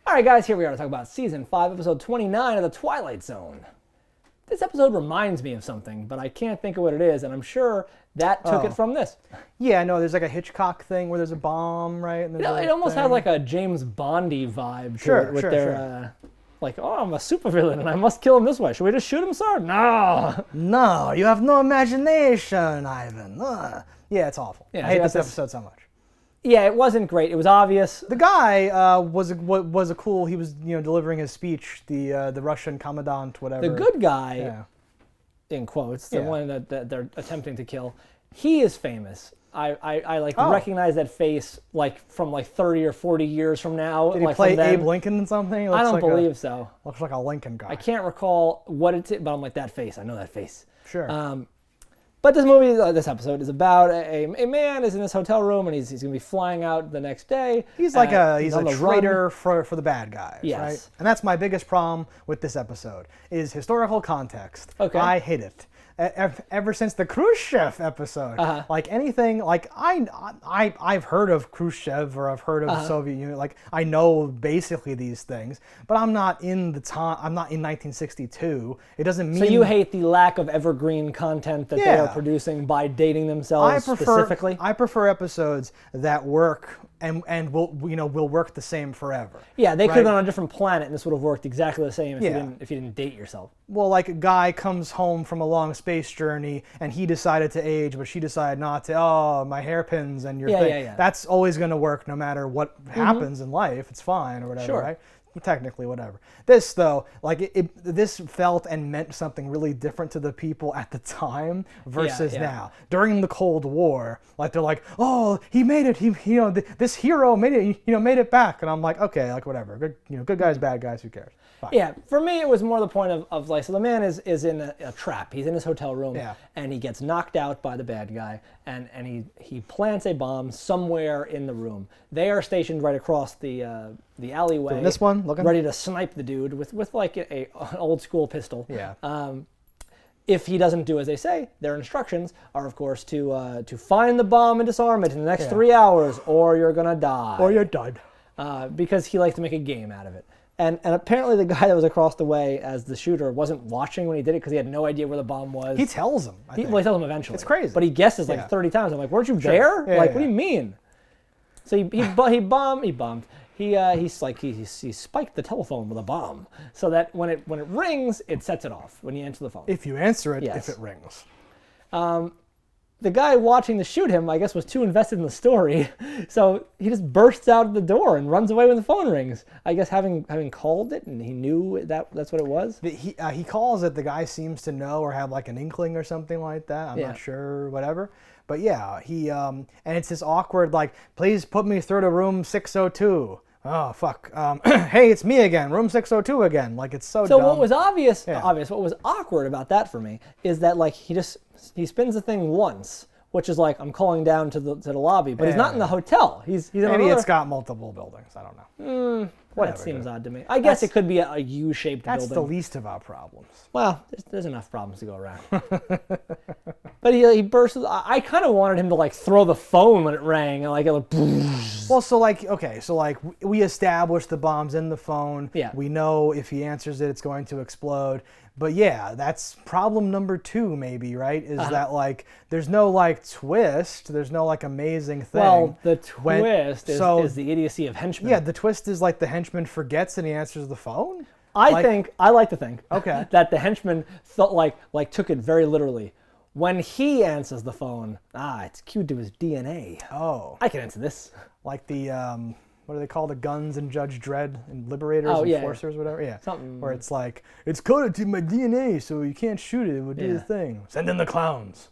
All right, guys, here we are to talk about Season 5, Episode 29 of The Twilight Zone. This episode reminds me of something, but I can't think of what it is, and I'm sure that took it from this. Yeah, no, there's like a Hitchcock thing where there's a bomb, right? And It almost had like a James Bondy vibe to it with their, like, oh, I'm a supervillain and I must kill him this way. Should we just shoot him, sir? No! No, you have no imagination, Ivan. Yeah, it's awful. Yeah, I hate this episode so much. Yeah, it wasn't great. It was obvious. The guy was a cool. He was delivering his speech. The Russian commandant, whatever. The good guy, in quotes, the one that they're attempting to kill. He is famous. I recognize that face from 30 or 40 years from now. Did he play Abe Lincoln in something? I don't believe so. Looks like a Lincoln guy. I can't recall what it's, but I'm like, that face. I know that face. Sure. But this movie, this episode, is about a man is in this hotel room and he's going to be flying out the next day. He's like he's a traitor for the bad guys, right? And that's my biggest problem with this episode is historical context. Okay. I hate it. Ever since the Khrushchev episode, like anything, like I've heard of Khrushchev or I've heard of the Soviet Union, like I know basically these things, but I'm not in the time. I'm not in 1962. It doesn't mean. So you hate the lack of evergreen content that they are producing by dating themselves specifically. I prefer episodes that work and will work the same forever. Yeah, they could have been on a different planet and this would have worked exactly the same if you didn't date yourself. Well, like a guy comes home from a long space journey and he decided to age, but she decided not to. Oh, my hairpins and your thing. Yeah. That's always going to work no matter what happens in life. It's fine or whatever, right? Technically, whatever. This, though, like this felt and meant something really different to the people at the time versus now. During the Cold War, like they're like, "Oh, he made it. This hero made it. Made it back." And I'm like, "Okay, like whatever. Good, good guys, bad guys. Who cares?" Fine. Yeah, for me, it was more the point of like, so the man is in a trap. He's in his hotel room, and he gets knocked out by the bad guy, and he plants a bomb somewhere in the room. They are stationed right across the alleyway. Doing this one, looking ready to snipe the dude with like an old school pistol. Yeah. If he doesn't do as they say, their instructions are, of course, to find the bomb and disarm it in the next 3 hours, or you're gonna die. Or you're dead. Because he likes to make a game out of it. And apparently the guy that was across the way as the shooter wasn't watching when he did it because he had no idea where the bomb was. He tells him. He tells him eventually. It's crazy. But he guesses like 30 times. I'm like, weren't you there? What do you mean? So he bombed. He spiked the telephone with a bomb so that when it rings, it sets it off when you answer the phone. If you answer it, if it rings. The guy watching to shoot him, I guess, was too invested in the story, so he just bursts out of the door and runs away when the phone rings. I guess having called it and he knew that's what it was. He calls it. The guy seems to know or have like an inkling or something like that. I'm not sure, whatever. But yeah, he and it's this awkward like, please put me through to room 602. Oh fuck! Hey, it's me again, room 602 again. Like it's so dumb. What was obvious, what was awkward about that for me is that like he spins the thing once, which is like I'm calling down to the lobby, but he's not in the hotel. He's in maybe it's got multiple buildings. I don't know. That seems odd to me. I guess it could be a U-shaped building. That's the least of our problems. Well, there's enough problems to go around. But he bursts. I kind of wanted him to like throw the phone when it rang, and like it like. Well, so we established the bomb's in the phone. Yeah. We know if he answers it, it's going to explode. But yeah, that's problem number 2, maybe, right? Is that like there's no like twist, there's no like amazing thing. Well, the twist is the idiocy of henchmen. Yeah, the twist is like the henchman forgets and he answers the phone. I like to think that the henchman felt like took it very literally. When he answers the phone, it's cued to his DNA. Oh, I can answer this. Like the what do they call the guns in Judge Dredd and Liberators and Enforcers, whatever? Yeah. Something. Where it's like, it's coded to my DNA, so you can't shoot it. It would do the thing. Send in the clowns.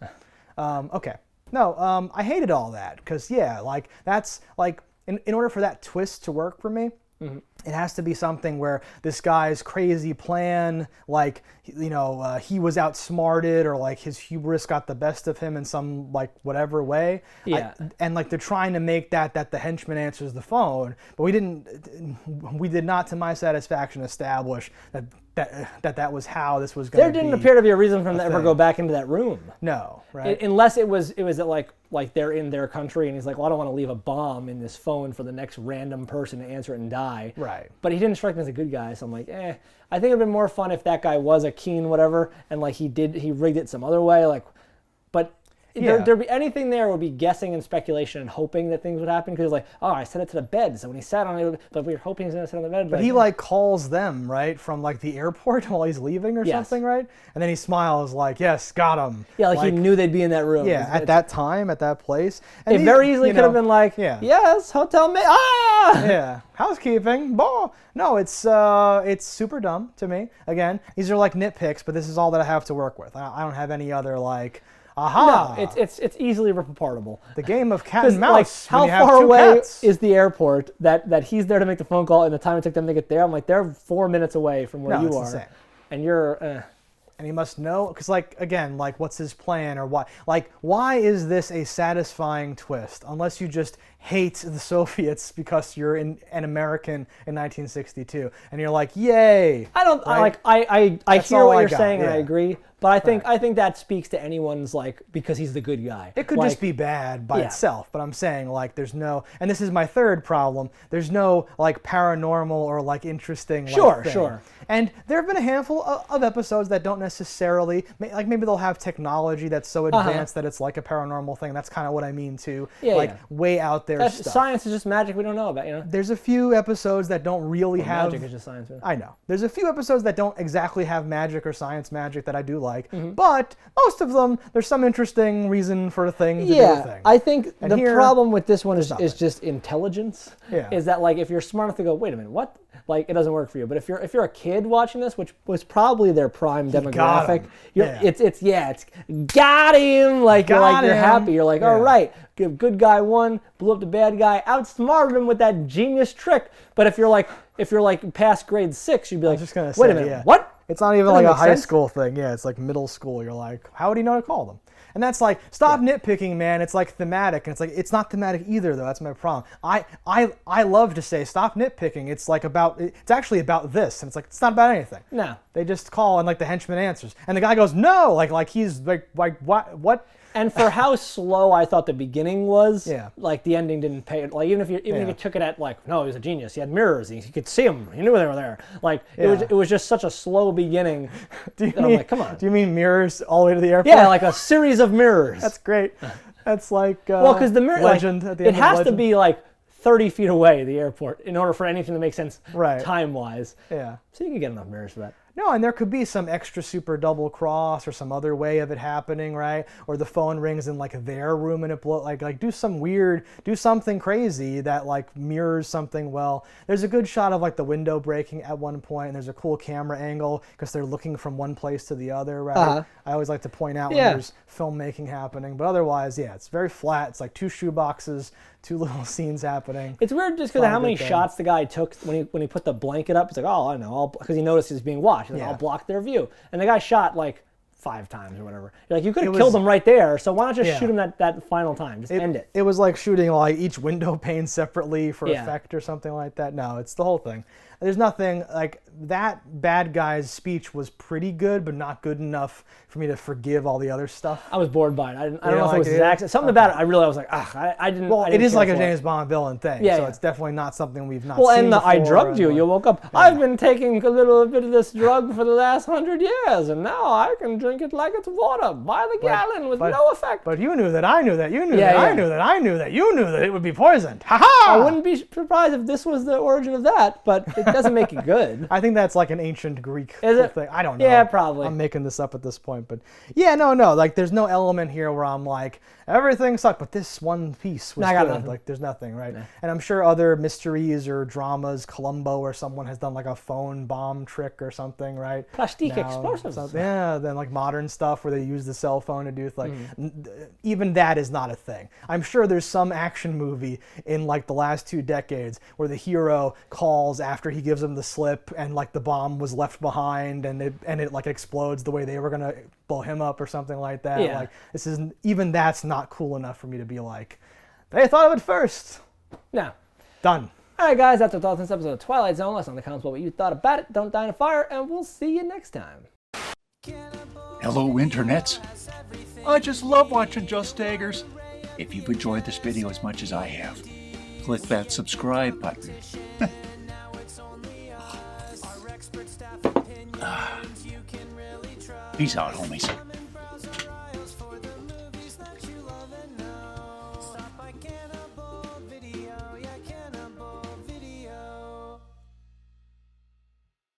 Okay. No, I hated all that. Because, like, that's, like, in order for that twist to work for me, it has to be something where this guy's crazy plan, like, he was outsmarted or like his hubris got the best of him in some like whatever way. Yeah. And like they're trying to make that the henchman answers the phone, but we did not, to my satisfaction, establish that was how this was going to be. There didn't appear to be a reason for him to ever go back into that room. No, right? Unless it was at like they're in their country and he's like, well, I don't want to leave a bomb in this phone for the next random person to answer it and die. Right. But he didn't strike me as a good guy, so I'm like, I think it'd been more fun if that guy was a keen whatever and like he rigged it some other way, like, but. Yeah. There'd be anything there would be guessing and speculation and hoping that things would happen because like, oh, I set it to the bed, so when he sat on it, but we were hoping he's gonna sit on the bed. But he like calls them right from like the airport while he's leaving or something, right? And then he smiles like, yes, got him. Yeah, like he knew they'd be in that room. Yeah, at that time, at that place. And it very easily could have been like, yes, hotel yeah, housekeeping. No, it's super dumb to me. Again, these are like nitpicks, but this is all that I have to work with. I don't have any other like. Aha! No, it's easily rip-apartable. The game of cat and mouse. Like, how far away is the airport that he's there to make the phone call and the time it took them to get there? I'm like, they're 4 minutes away from where you are. Insane. And you're... And he must know, because like, again, like what's his plan or why? Like, why is this a satisfying twist? Unless you just hate the Soviets because you're an American in 1962. And you're like, yay! I don't, right? I hear what you're saying and I agree. But I think that speaks to anyone's like, because he's the good guy. It could just be bad by itself, but I'm saying like there's no, and this is my third problem, there's no like paranormal or like interesting thing. And there have been a handful of episodes that don't necessarily, like maybe they'll have technology that's so advanced that it's like a paranormal thing. That's kind of what I mean too. Way out there stuff. Science is just magic we don't know about, you know? There's a few episodes that don't really have... Magic is just science. I know. There's a few episodes that don't exactly have magic or science magic that I do like, but most of them, there's some interesting reason for a thing to do a thing. I think and the problem with this one is just intelligence. Yeah. Is that like if you're smart enough to go, wait a minute, what? Like it doesn't work for you. But if you're a kid watching this, which was probably their prime demographic, it's got him. Like you're happy. You're like, all right, good guy won, blew up the bad guy, outsmarted him with that genius trick. But if you're like past grade 6, you'd be like, wait a minute, what? It's not even like a high school thing. Yeah, it's like middle school. You're like, how would he know to call them? And that's like, stop nitpicking, man. It's like thematic, and it's like it's not thematic either, though. That's my problem. I love to say stop nitpicking. It's like it's actually about this, and it's like it's not about anything. No, they just call and like the henchman answers, and the guy goes no, like he's like what? And for how slow I thought the beginning was, like the ending didn't pay it. Like even if you took it at like, no, he was a genius. He had mirrors. He could see them. He knew they were there. Like it was just such a slow beginning. I'm like, come on. Do you mean mirrors all the way to the airport? Yeah, like a series of mirrors. That's great. That's like because the mirror Legend at the end it has to be like 30 feet away, the airport, in order for anything to make sense time-wise. Yeah. So you can get enough mirrors for that. No, and there could be some extra super double cross or some other way of it happening, right? Or the phone rings in like their room and it like do something crazy that like mirrors something well. There's a good shot of like the window breaking at one point, and there's a cool camera angle because they're looking from one place to the other, right? I always like to point out when there's filmmaking happening, but otherwise, it's very flat. It's like 2 shoeboxes, 2 little scenes happening. It's weird just because of how many shots the guy took when he put the blanket up. He's like, oh, I know, because he noticed he was being watched. He's like, I'll block their view. And the guy shot like 5 times or whatever. You're like, you could have killed him right there, so why not just shoot him that final time? Just end it. It was like shooting like each window pane separately for effect or something like that. No, it's the whole thing. There's nothing like that. Bad guy's speech was pretty good, but not good enough for me to forgive all the other stuff. I was bored by it. I don't know if it was his accent. Something about it, I was like, I didn't. Well, it is like a James Bond villain thing, so it's definitely not something we've not seen and before. I drugged you. You woke up. I've been taking a little bit of this drug for the last 100 years, and now I can drink it like it's water by the gallon with no effect. But you knew that I knew that you knew that I knew that I knew that you knew that it would be poisoned. Ha ha! I wouldn't be surprised if this was the origin of that, but it doesn't make it good. I think that's like an ancient Greek thing. I don't know. Yeah, probably. I'm making this up at this point, but no. Like, there's no element here where I'm like, everything sucked, but this one piece was good. Like, there's nothing, right? Nah. And I'm sure other mysteries or dramas, Columbo or someone has done like a phone bomb trick or something, right? Plastic explosives. Then like modern stuff where they use the cell phone to do like, even that is not a thing. I'm sure there's some action movie in like the last 2 decades where the hero calls after he gives him the slip and like the bomb was left behind and it like explodes the way they were gonna blow him up or something like that. Yeah. Like that's not cool enough for me to be like, they thought of it first. No. Done. All right, guys, that's our thoughts on this episode of Twilight Zone. Let us know in the comments what you thought about it. Don't die in a fire, and we'll see you next time. Hello, internets. I just love watching JustDaggers. If you've enjoyed this video as much as I have, click that subscribe button. Peace out, homies.